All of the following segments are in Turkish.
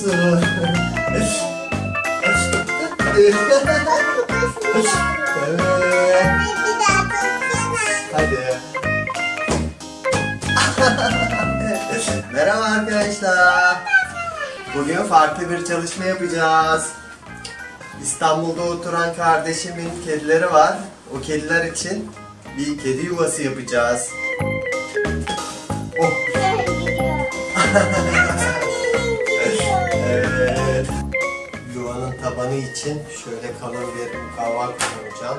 musun? Evet. Hadi. Merhaba arkadaşlar. Bugün farklı bir çalışma yapacağız. İstanbul'da oturan kardeşimin kedileri var. O kediler için bir kedi yuvası yapacağız. Oh. Evet. Yuvanın tabanı için şöyle kalın bir mukavva kullanacağım.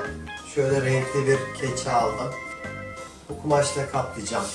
Şöyle renkli bir keçe aldım. Bu kumaşla kaplayacağım.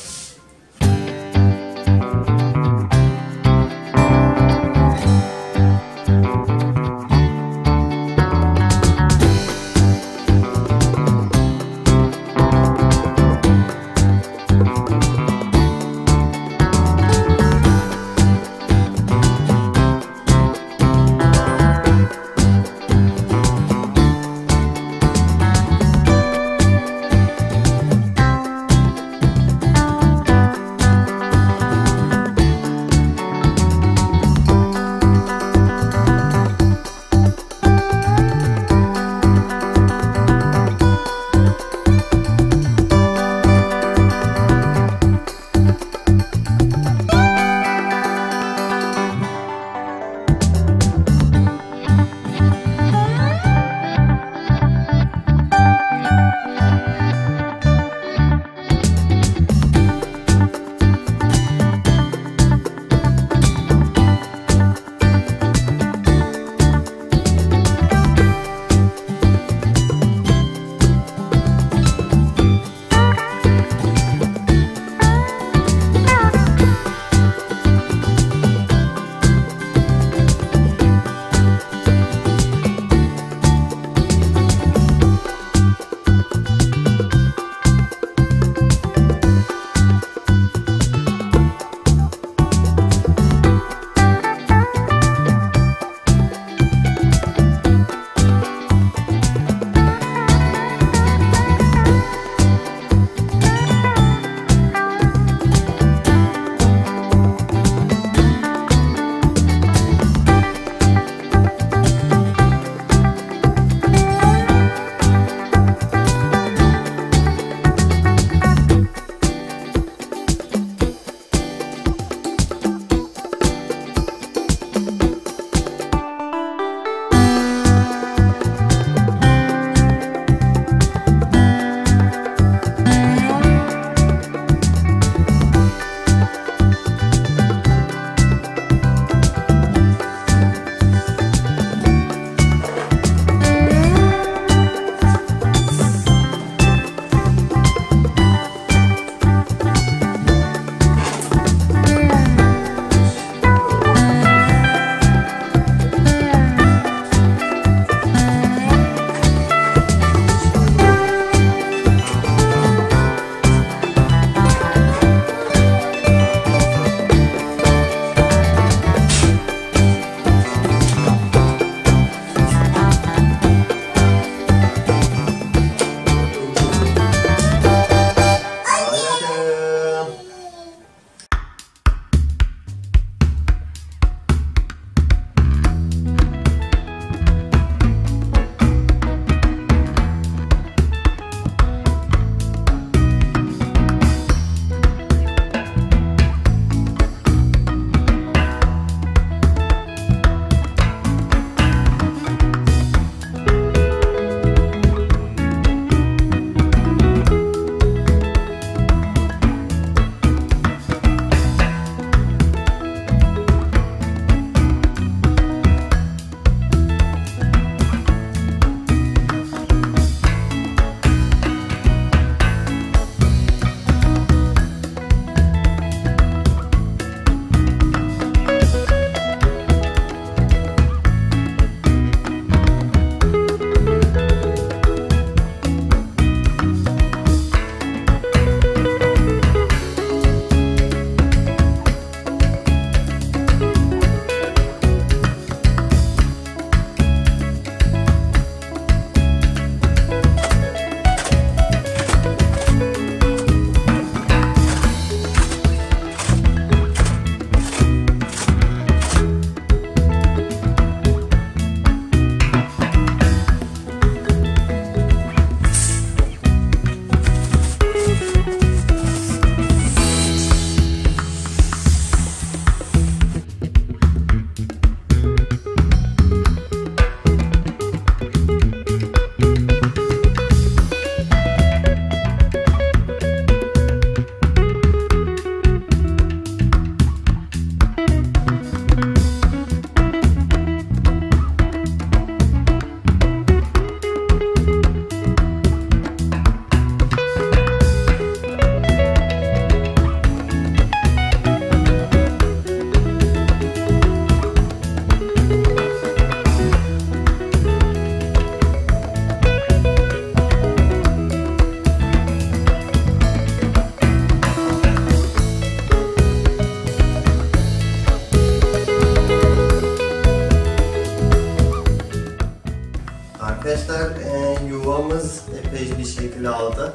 Yuvamız epey bir şekil aldı.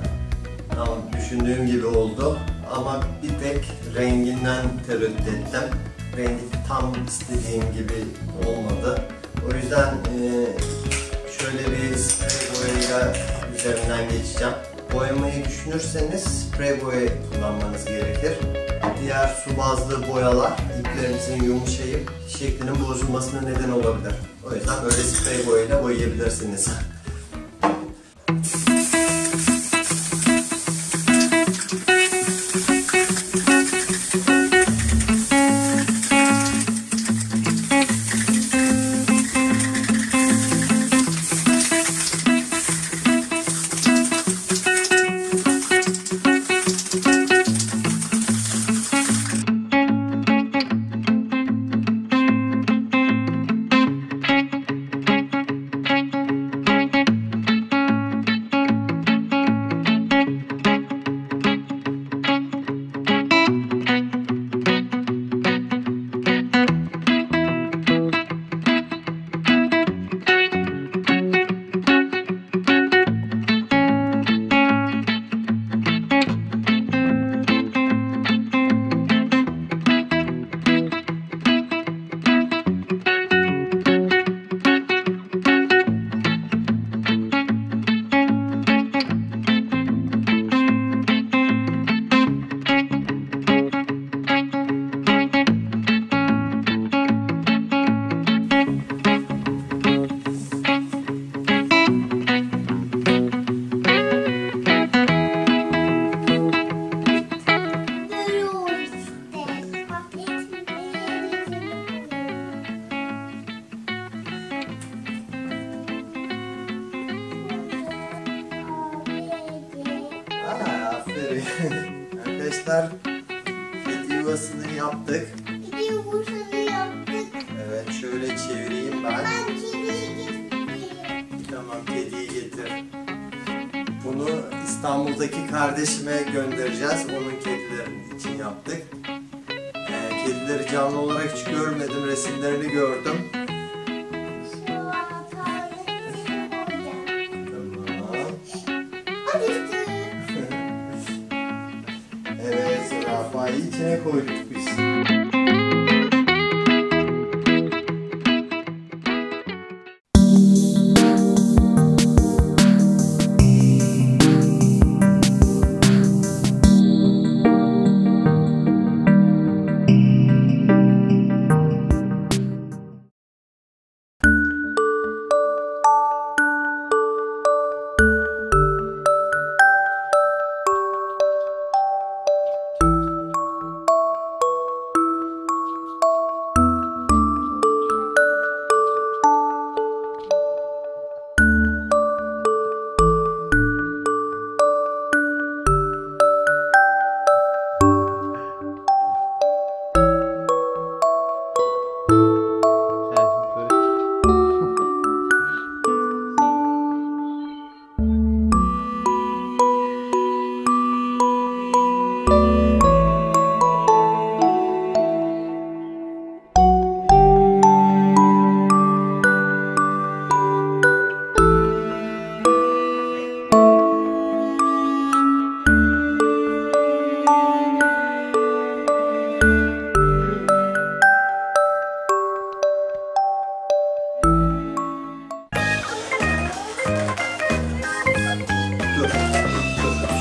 Tam düşündüğüm gibi oldu. Ama bir tek renginden tereddüt ettim. Rengi tam istediğim gibi olmadı. O yüzden şöyle bir sprey boyayla üzerinden geçeceğim. Boyamayı düşünürseniz sprey boya kullanmanız gerekir. Diğer su bazlı boyalar iplerinizin yumuşayıp şeklinin bozulmasına neden olabilir. O yüzden böyle sprey boyayla boyayabilirsiniz. Arkadaşlar, kedi yuvasını yaptık. Kedi yuvasını yaptık. Evet, şöyle çevireyim ben. Ben kediyi getireyim. Tamam, kediyi getir. Bunu İstanbul'daki kardeşime göndereceğiz. Onun kedileri için yaptık. Kedileri canlı olarak hiç görmedim. Resimlerini gördüm. Şu anahtarlık için koyacağım. Tamam. Hadi üstüne. Evet, zürafayı içine koyduk biz.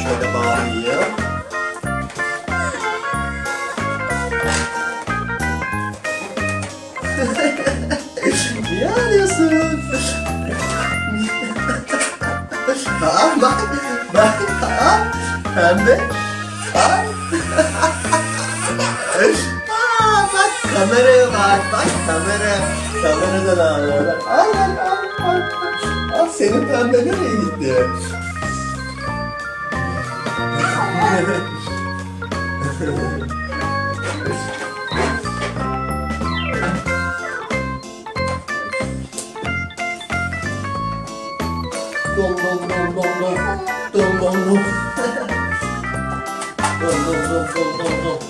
Şöyle bağlayayım. Niye ağlıyorsun? Bak, pembe. Bak kameraya bak kameradan ağlıyor. Al, senin pembe nereye gitti? Dom dom dom dom dom dom dom dom dom dom dom dom dom.